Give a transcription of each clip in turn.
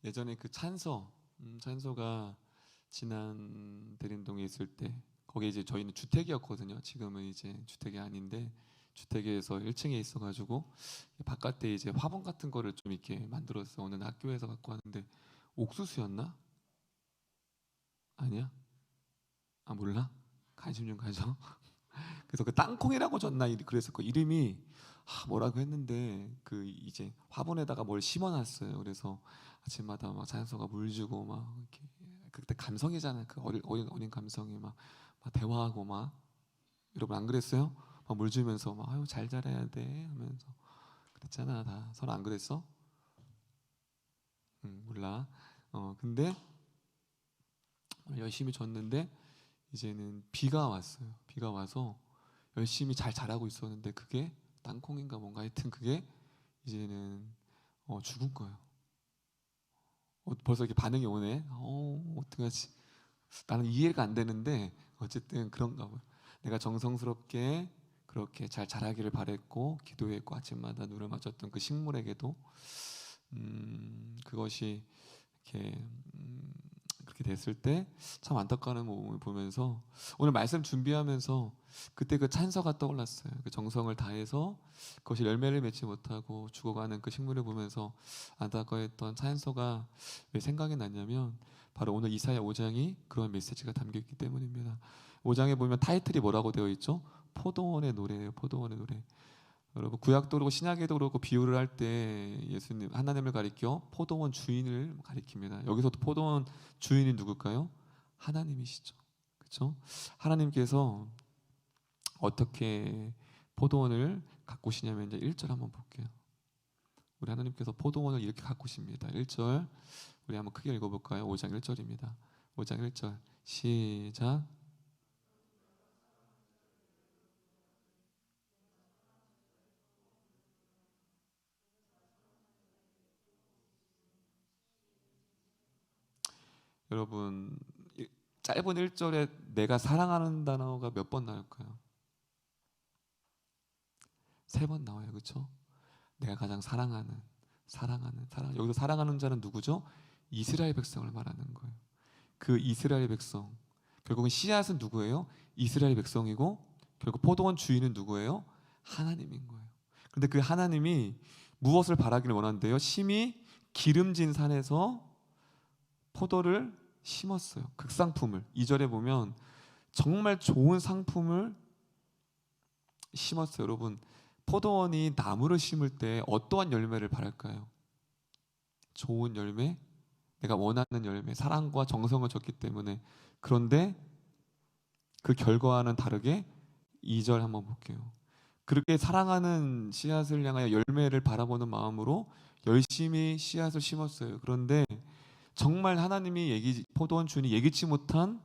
예전에 그 찬소가 지난 대림동에 있을 때 거기 이제 저희는 주택이었거든요. 지금은 이제 주택이 아닌데 주택에서 1층에 있어가지고 바깥에 이제 화분 같은 거를 좀 이렇게 만들었어. 어느 학교에서 갖고 왔는데 옥수수였나? 아니야? 아 몰라? 관심 좀 가져. 그래서 그 땅콩이라고 줬나 그래서 그 이름이 뭐라고 했는데 그 이제 화분에다가 뭘 심어놨어요. 그래서 아침마다 막 자연소가 물 주고 막 이렇게 그때 감성이잖아요. 그 어린 감성이 막 대화하고 막 여러분 안 그랬어요? 막 물 주면서 막 아유 잘 자라야 돼 하면서 그랬잖아. 다 서로 안 그랬어? 몰라. 근데 열심히 줬는데 이제는 비가 왔어요. 비가 와서 열심히 잘 자라고 있었는데 그게 땅콩인가 뭔가 하여튼 그게 이제는 죽은 거예요. 벌써 이렇게 반응이 오네. 어떡하지? 나는 이해가 안 되는데 어쨌든 그런가 봐요. 내가 정성스럽게 그렇게 잘 자라기를 바랬고 기도했고 아침마다 눈을 맞췄던 그 식물에게도 그것이 이렇게 그렇게 됐을 때 참 안타까운 몸을 보면서 오늘 말씀 준비하면서 그때 그 찬서가 떠올랐어요. 그 정성을 다해서 그것이 열매를 맺지 못하고 죽어가는 그 식물을 보면서 안타까워했던 찬서가 왜 생각이 났냐면 바로 오늘 이사야 5장이 그런 메시지가 담겨 있기 때문입니다. 5장에 보면 타이틀이 뭐라고 되어 있죠? 포도원의 노래예요. 포도원의 노래. 여러분 구약도 그렇고 신약에도 그렇고 비유를 할 때 예수님 하나님을 가리켜 포도원 주인을 가리킵니다. 여기서도 포도원 주인이 누굴까요? 하나님이시죠. 그렇죠? 하나님께서 어떻게 포도원을 가꾸시냐면 이제 1절 한번 볼게요. 우리 하나님께서 포도원을 이렇게 가꾸십니다. 1절 우리 한번 크게 읽어볼까요? 5장 1절입니다. 5장 1절 시작. 여러분 짧은 1절에 내가 사랑하는 단어가 몇 번 나올까요? 3번 나와요. 그렇죠? 내가 가장 사랑하는 사랑. 여기서 사랑하는 자는 누구죠? 이스라엘 백성을 말하는 거예요. 그 이스라엘 백성 결국은 씨앗은 누구예요? 이스라엘 백성이고 결국 포도원 주인은 누구예요? 하나님인 거예요. 그런데 그 하나님이 무엇을 바라기를 원한대요? 심히 기름진 산에서 포도를 심었어요. 극상품을 2절에 보면 정말 좋은 상품을 심었어요. 여러분 포도원이 나무를 심을 때 어떠한 열매를 바랄까요? 좋은 열매, 내가 원하는 열매, 사랑과 정성을 줬기 때문에. 그런데 그 결과와는 다르게 2절 한번 볼게요. 그렇게 사랑하는 씨앗을 향하여 열매를 바라보는 마음으로 열심히 씨앗을 심었어요. 그런데 정말 하나님이 포도원 주인이 예기치 못한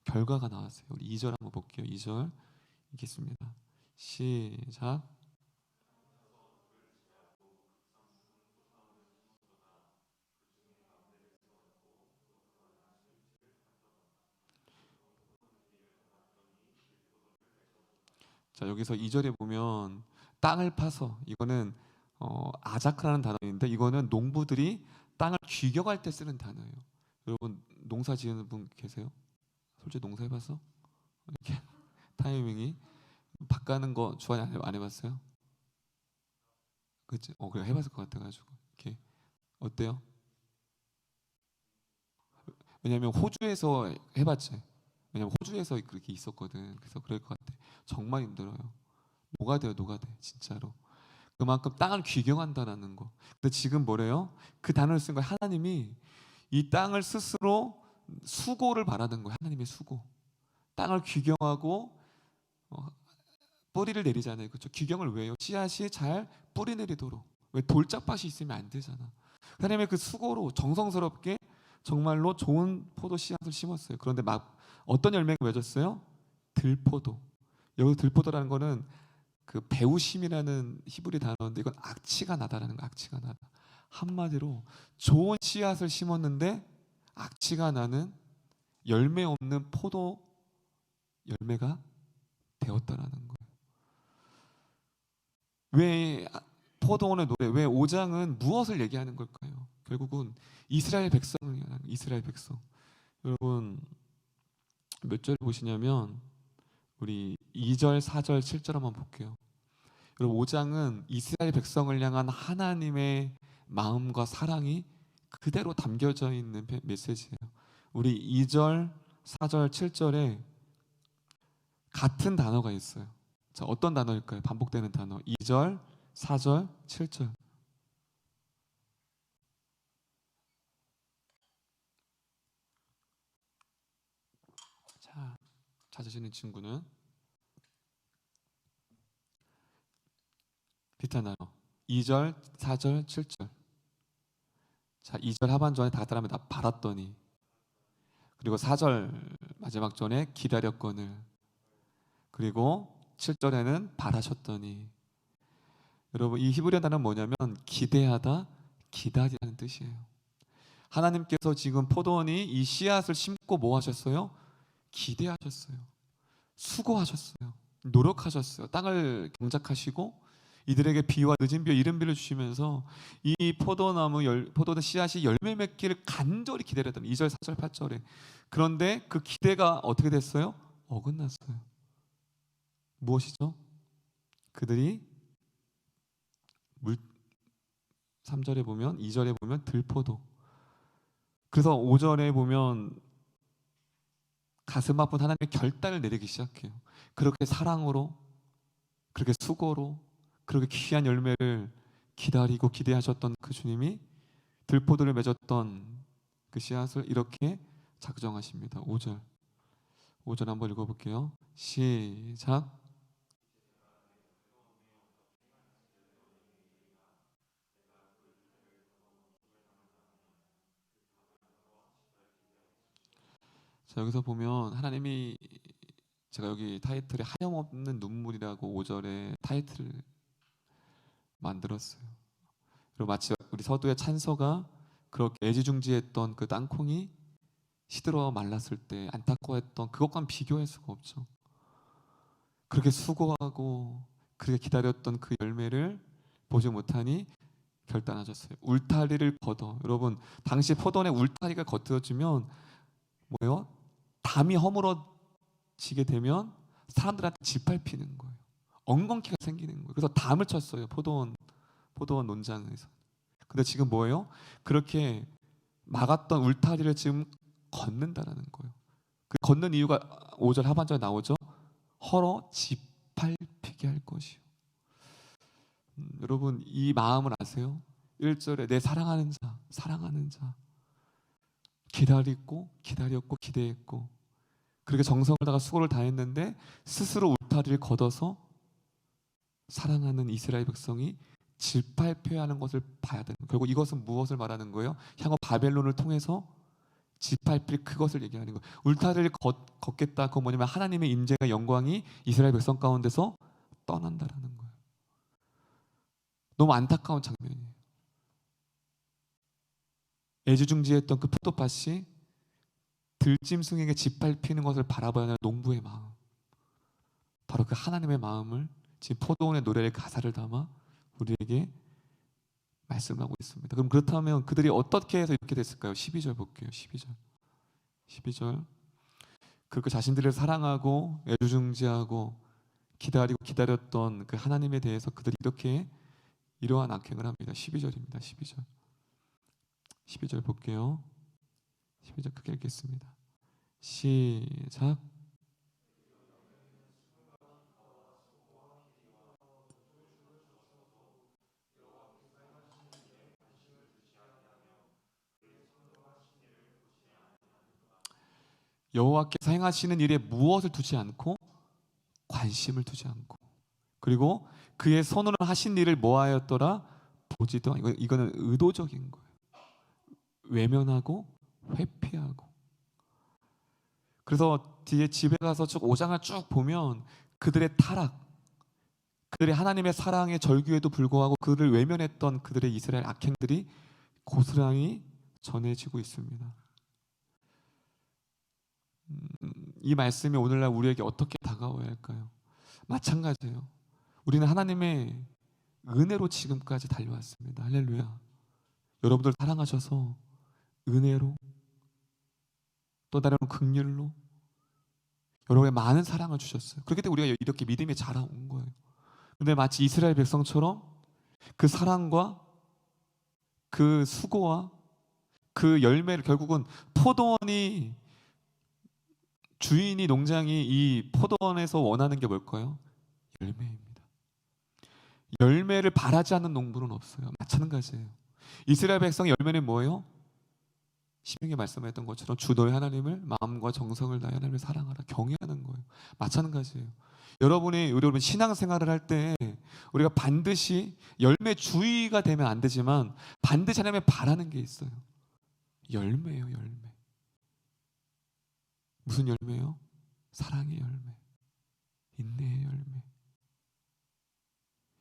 결과가 나왔어요. 우리 2절 한번 볼게요. 2절 읽겠습니다. 시작. 자, 여기서 2절에 보면 땅을 파서 이거는 아자크라는 단어인데 이거는 농부들이 땅을 귀격할 때 쓰는 단어예요. 여러분 농사 지으는 분 계세요? 솔직히 농사 해봤어? 이렇게 타이밍이 밭 가는 거 주환이 안 해봤어요? 그치? 그래 해봤을 것 같아가지고 이렇게 어때요? 왜냐면 호주에서 해봤지. 왜냐면 호주에서 그렇게 있었거든. 그래서 그럴 것 같아. 정말 힘들어요. 녹아돼 진짜로. 그만큼 땅을 귀경한다라는 거. 근데 지금 뭐래요? 그 단어를 쓴 거예요. 하나님이 이 땅을 스스로 수고를 바라는 거예요. 하나님의 수고. 땅을 귀경하고 뿌리를 내리잖아요. 그렇죠? 귀경을 왜요? 씨앗이 잘 뿌리 내리도록. 왜 돌짝밭이 있으면 안 되잖아. 하나님의 그 수고로 정성스럽게 정말로 좋은 포도 씨앗을 심었어요. 그런데 막 어떤 열매가 맺었어요? 들포도. 여기 들포도라는 거는 그 배우심이라는 히브리 단어인데 이건 악취가 나다라는 거. 악취가 나다. 한마디로 좋은 씨앗을 심었는데 악취가 나는 열매 없는 포도 열매가 되었다라는 거예요. 왜 포도원의 노래, 왜 5장은 무엇을 얘기하는 걸까요? 결국은 이스라엘 백성을 향한 이스라엘 백성. 여러분 몇 절 보시냐면 우리 2절, 4절, 7절 한번 볼게요. 여러분 5장은 이스라엘 백성을 향한 하나님의 마음과 사랑이 그대로 담겨져 있는 메시지예요. 우리 2절, 4절, 7절에 같은 단어가 있어요. 자, 어떤 단어일까요? 반복되는 단어. 2절, 4절, 7절. 자, 찾으시는 친구는 비슷한 단어. 2절, 4절, 7절. 자, 2절 하반전에 다 따라하면 다 바랐더니, 그리고 4절 마지막 전에 기다렸거늘, 그리고 7절에는 바라셨더니. 여러분 이 히브리어 단어는 뭐냐면 기대하다, 기다리라는 뜻이에요. 하나님께서 지금 포도원이 이 씨앗을 심고 뭐 하셨어요? 기대하셨어요. 수고하셨어요. 노력하셨어요. 땅을 경작하시고 이들에게 비와 늦은 비와 이른 비를 주시면서 이 포도원 씨앗이 열매 맺기를 간절히 기다렸던 2절, 4절, 8절에. 그런데 그 기대가 어떻게 됐어요? 어긋났어요. 무엇이죠? 그들이 3절에 보면, 2절에 보면 들포도, 그래서 5절에 보면 가슴 아픈 하나님의 결단을 내리기 시작해요. 그렇게 사랑으로, 그렇게 수고로, 그렇게 귀한 열매를 기다리고 기대하셨던 그 주님이 들포도를 맺었던 그 씨앗을 이렇게 작정하십니다. 5절 한번 읽어볼게요. 시작. 자, 여기서 보면 하나님이, 제가 여기 타이틀에 하염없는 눈물이라고 5절에 타이틀을 만들었어요. 그리고 마치 우리 서두에 찬서가 그렇게 애지중지했던 그 땅콩이 시들어 말랐을 때 안타까워했던 그것과는 비교할 수가 없죠. 그렇게 수고하고 그렇게 기다렸던 그 열매를 보지 못하니 결단하셨어요. 울타리를 걷어. 여러분 당시 포도원에 울타리가 걷어지면 뭐예요? 담이 허물어지게 되면 사람들한테 짓밟히는 거예요. 엉겅퀴가 생기는 거예요. 그래서 담을 쳤어요. 포도원 논장에서. 근데 지금 뭐예요? 그렇게 막았던 울타리를 지금 걷는다라는 거예요. 그 걷는 이유가 5절 하반절에 나오죠. 헐어 짓밟히게 할 것이요. 여러분 이 마음을 아세요? 1절에 내 사랑하는 자 기다렸고 기대했고 그렇게 정성을 다가 수고를 다했는데 스스로 울타리를 걷어서 사랑하는 이스라엘 백성이 짓밟혀야 하는 것을 봐야 되는 거예요. 결국 이것은 무엇을 말하는 거예요? 향후 바벨론을 통해서 짓밟힐 그것을 얘기하는 거예요. 울타리를 걷겠다. 그건 뭐냐면 하나님의 임재가 영광이 이스라엘 백성 가운데서 떠난다라는 거예요. 너무 안타까운 장면이에요. 애지중지했던 그 포도밭이 들짐승에게 짓밟히는 것을 바라봐야 하는 농부의 마음, 바로 그 하나님의 마음을 지금 포도원의 노래의 가사를 담아 우리에게 말씀하고 있습니다. 그럼 그렇다면 그들이 어떻게 해서 이렇게 됐을까요? 12절 볼게요. 12절 그렇게 자신들을 사랑하고 애지중지하고 기다리고 기다렸던 그 하나님에 대해서 그들이 이렇게 이러한 악행을 합니다. 12절입니다. 12절 볼게요. 12절 크게 읽겠습니다. 시작. 여호와께서 행하시는 일에 무엇을 두지 않고 관심을 두지 않고, 그리고 그의 손으로 하신 일을 뭐하였더라? 보지도 않고. 이거는 의도적인 거예요. 외면하고 회피하고. 그래서 뒤에 집에 가서 쭉 5장을 쭉 보면 그들의 타락, 그들의 하나님의 사랑의 절규에도 불구하고 그들을 외면했던 그들의 이스라엘 악행들이 고스란히 전해지고 있습니다. 이 말씀이 오늘날 우리에게 어떻게 다가와야 할까요? 마찬가지예요. 우리는 하나님의 은혜로 지금까지 달려왔습니다. 할렐루야. 여러분들 사랑하셔서 은혜로 또 다른 긍휼로 여러분의 많은 사랑을 주셨어요. 그렇기 때문에 우리가 이렇게 믿음이 자라온 거예요. 근데 마치 이스라엘 백성처럼 그 사랑과 그 수고와 그 열매를 결국은 포도원이 주인이 농장이 이 포도원에서 원하는 게 뭘까요? 열매입니다. 열매를 바라지 않는 농부는 없어요. 마찬가지예요. 이스라엘 백성의 열매는 뭐예요? 신명기 말씀했던 것처럼 주 너의 하나님을 마음과 정성을 다해 하나님을 사랑하라, 경외하는 거예요. 마찬가지예요. 여러분 신앙생활을 할 때 우리가 반드시 열매주의가 되면 안 되지만 반드시 하나님의 바라는 게 있어요. 열매예요. 열매. 무슨 열매요? 사랑의 열매, 인내의 열매.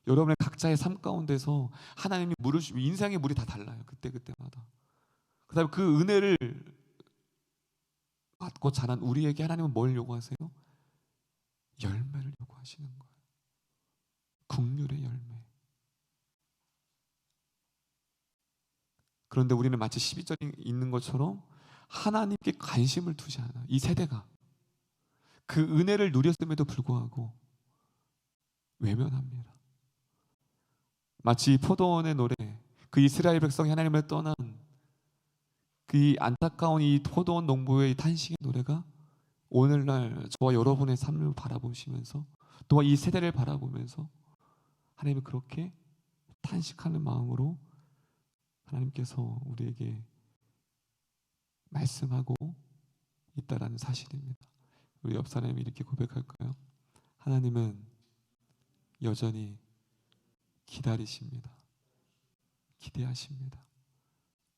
여러분의 각자의 삶 가운데서 하나님이 물을 인생의 물이 다 달라요. 그때마다. 그다음에 그 은혜를 받고 자란 우리에게 하나님은 뭘 요구하세요? 열매를 요구하시는 거예요. 긍휼의 열매. 그런데 우리는 마치 12절이 있는 것처럼 하나님께 관심을 두지 않아. 이 세대가 그 은혜를 누렸음에도 불구하고 외면합니다. 마치 포도원의 노래, 그 이스라엘 백성이 하나님을 떠난 그 안타까운 이 포도원 농부의 이 탄식의 노래가 오늘날 저와 여러분의 삶을 바라보시면서 또한 이 세대를 바라보면서 하나님이 그렇게 탄식하는 마음으로 하나님께서 우리에게 말씀하고 있다라는 사실입니다. 우리 옆 사람이 이렇게 고백할까요? 하나님은 여전히 기다리십니다. 기대하십니다.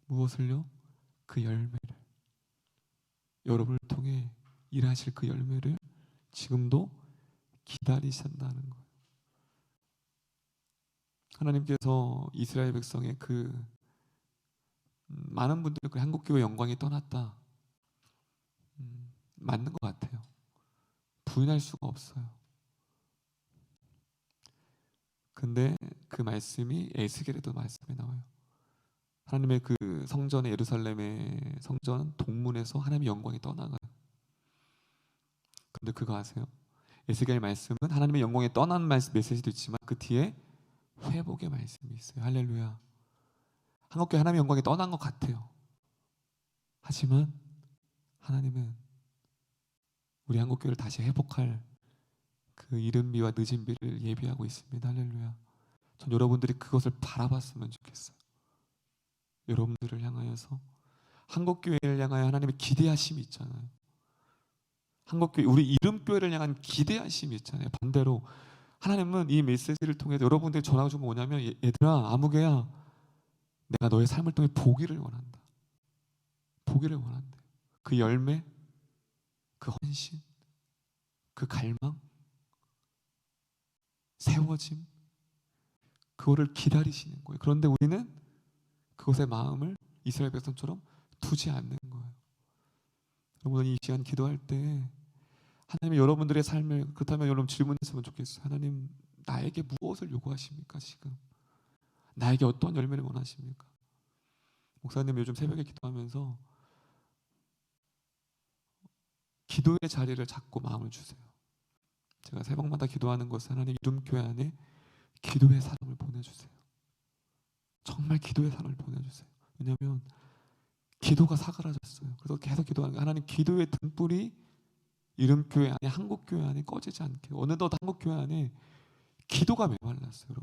무엇을요? 그 열매를, 여러분을 통해 일하실 그 열매를 지금도 기다리신다는 거예요. 하나님께서 이스라엘 백성의 그 많은 분들이 그 한국교회 영광이 떠났다, 맞는 것 같아요. 부인할 수가 없어요. 근데 그 말씀이 에스겔에도 말씀이 나와요. 하나님의 그 성전의 예루살렘의 성전 동문에서 하나님의 영광이 떠나가요. 근데 그거 아세요? 에스겔 말씀은 하나님의 영광이 떠나는 메시지도 있지만 그 뒤에 회복의 말씀이 있어요. 할렐루야. 한국교회 하나님의 영광이 떠난 것 같아요. 하지만 하나님은 우리 한국교회를 다시 회복할 그 이른 비와 늦은 비를 예비하고 있습니다. 할렐루야. 전 여러분들이 그것을 바라봤으면 좋겠어요. 여러분들을 향하여서, 한국교회를 향하여 하나님의 기대하심이 있잖아요. 한국교회, 우리 이름교회를 향한 기대하심이 있잖아요. 반대로 하나님은 이 메시지를 통해서 여러분들이 전하고 준 거 뭐냐면, 얘들아, 아무개야, 내가 너의 삶을 통해 보기를 원한다. 보기를 원한다. 그 열매, 그 헌신, 그 갈망, 세워짐, 그거를 기다리시는 거예요. 그런데 우리는 그것의 마음을 이스라엘 백성처럼 두지 않는 거예요. 여러분, 이 시간 기도할 때 하나님이 여러분들의 삶을, 그렇다면 여러분 질문했으면 좋겠어요. 하나님, 나에게 무엇을 요구하십니까? 지금 나에게 어떤 열매를 원하십니까? 목사님 요즘 새벽에 기도하면서 기도의 자리를 잡고 마음을 주세요. 제가 새벽마다 기도하는 것은 하나님, 이름교회 안에 기도의 사람을 보내주세요. 정말 기도의 사람을 보내주세요. 왜냐하면 기도가 사그라졌어요. 그래서 계속 기도하는 게, 하나님, 기도의 등불이 이름교회 안에, 한국교회 안에 꺼지지 않게. 어느덧 한국교회 안에 기도가 메말랐어요.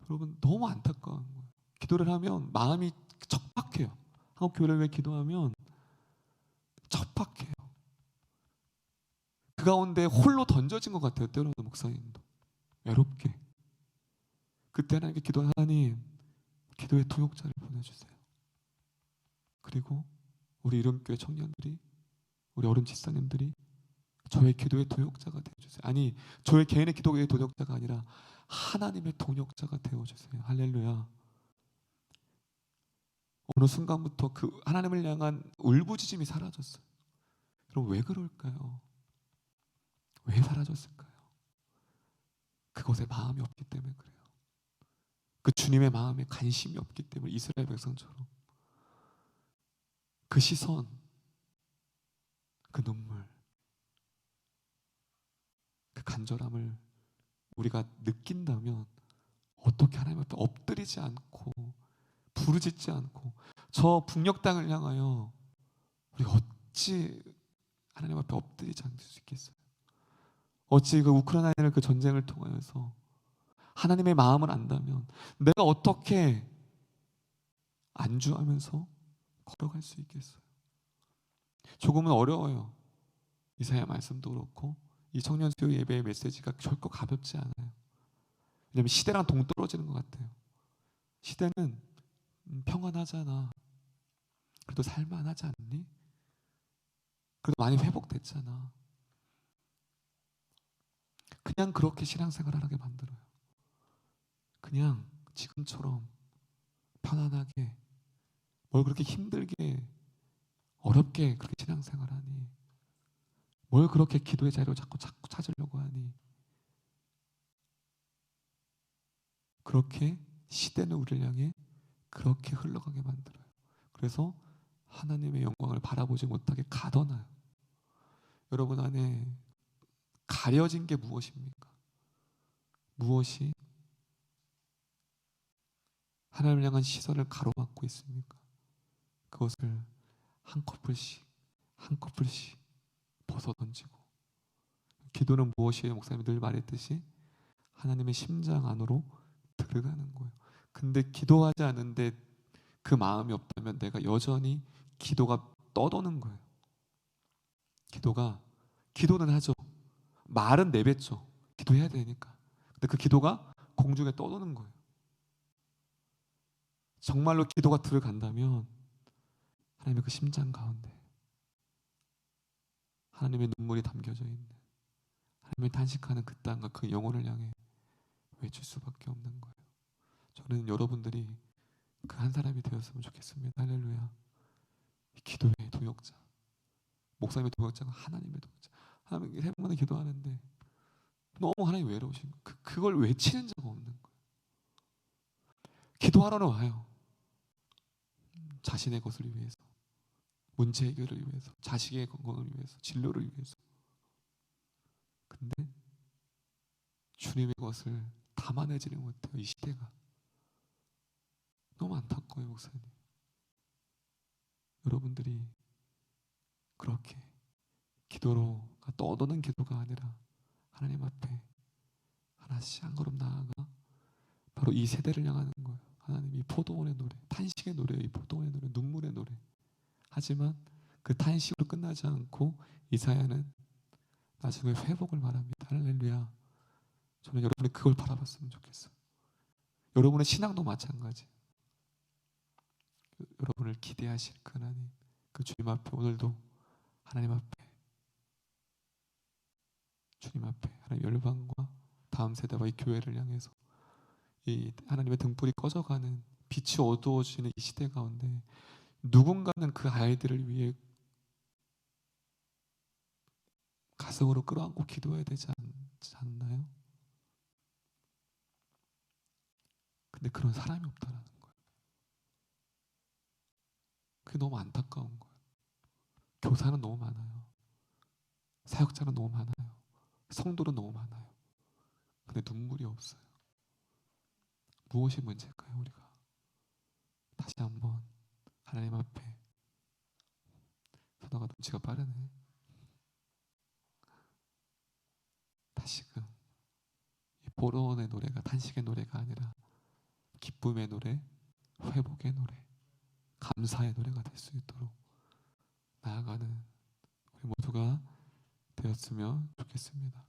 여러분 너무 안타까운 거예요. 기도를 하면 마음이 척박해요. 한국교회를 위해 기도하면 척박해요. 그 가운데 홀로 던져진 것 같아요. 때로는 목사님도 외롭게. 그때 하나님께 기도한, 하나님, 기도의 통역자를 보내주세요. 그리고 우리 이름교회 청년들이, 우리 어른 집사님들이 저의 기도의 동역자가 되어주세요. 아니, 저의 개인의 기도의 동역자가 아니라 하나님의 동역자가 되어주세요. 할렐루야. 어느 순간부터 그 하나님을 향한 울부짖음이 사라졌어요. 여러분, 왜 그럴까요? 왜 사라졌을까요? 그것에 마음이 없기 때문에 그래요. 그 주님의 마음에 관심이 없기 때문에 이스라엘 백성처럼 그 시선, 그 눈물, 그 간절함을 우리가 느낀다면 어떻게 하나님 앞에 엎드리지 않고 부르짖지 않고 저 북녘 땅을 향하여 우리가 어찌 하나님 앞에 엎드리지 않을 수 있겠어요? 어찌 그 우크라이나를 그 전쟁을 통하여서 하나님의 마음을 안다면 내가 어떻게 안주하면서 걸어갈 수 있겠어요? 조금은 어려워요. 이사야 말씀도 그렇고 이 청년 수요 예배의 메시지가 결코 가볍지 않아요. 왜냐하면 시대랑 동떨어지는 것 같아요. 시대는 평안하잖아. 그래도 살만하지 않니? 그래도 많이 회복됐잖아. 그냥 그렇게 신앙생활을 하게 만들어요. 그냥 지금처럼 편안하게 뭘 그렇게 힘들게 어렵게 그렇게 신앙생활하니? 뭘 그렇게 기도의 자리로 자꾸 찾으려고 하니? 그렇게 시대는 우리를 향해 그렇게 흘러가게 만들어요. 그래서 하나님의 영광을 바라보지 못하게 가둬놔요. 여러분 안에 가려진 게 무엇입니까? 무엇이 하나님을 향한 시선을 가로막고 있습니까? 그것을 한 커플씩 한 커플씩 벗어던지고, 기도는 무엇이에요? 목사님이 늘 말했듯이 하나님의 심장 안으로 들어가는 거예요. 근데 기도하지 않는데 그 마음이 없다면 내가 여전히 기도가 떠도는 거예요. 기도는 하죠. 말은 내뱉죠. 기도해야 되니까. 근데 그 기도가 공중에 떠도는 거예요. 정말로 기도가 들어간다면 하나님의 그 심장 가운데 하나님의 눈물이 담겨져 있는, 하나님의 탄식하는 그 땅과 그 영혼을 향해 외칠 수밖에 없는 거예요. 저는 여러분들이 그 한 사람이 되었으면 좋겠습니다. 할렐루야. 기도의 동역자, 목사님의 동역자가 하나님의 동역자. 하나님 해보면 기도하는데 너무 하나님 외로우신 거예요. 그걸 외치는 자가 없는 거예요. 기도하러는 와요. 자신의 것을 위해서, 문제 해결을 위해서, 자식의 건강을 위해서, 진로를 위해서. 근데 주님의 것을 담아내지를 못해요. 이 시대가 너무 안타까워요. 목사님, 여러분들이 그렇게 기도로가 떠도는 기도가 아니라 하나님 앞에 하나씩 한 걸음 나아가 바로 이 세대를 향하는 거예요. 하나님, 이 포도원의 노래, 탄식의 노래예요. 이 포도원의 노래, 눈물의 노래. 하지만 그 탄식으로 끝나지 않고 이사야는 나중에 회복을 말합니다. 할렐루야. 저는 여러분이 그걸 바라봤으면 좋겠어요. 여러분의 신앙도 마찬가지. 여러분을 기대하실 그 하나님, 그 주님 앞에 오늘도 하나님 앞에, 주님 앞에 하나님 열방과 다음 세대와 이 교회를 향해서 이 하나님의 등불이 꺼져가는, 빛이 어두워지는 이 시대 가운데 누군가는 그 아이들을 위해 가슴으로 끌어안고 기도해야 되지 않나요? 근데 그런 사람이 없다라는 거예요. 그게 너무 안타까운 거예요. 교사는 너무 많아요. 사역자는 너무 많아요. 성도는 너무 많아요. 근데 눈물이 없어요. 무엇이 문제일까요? 우리가 다시 한번 하나님 앞에, 선호가 눈치가 빠르네. 다시금 이 보로원의 노래가 탄식의 노래가 아니라 기쁨의 노래, 회복의 노래, 감사의 노래가 될 수 있도록 나아가는 우리 모두가 되었으면 좋겠습니다.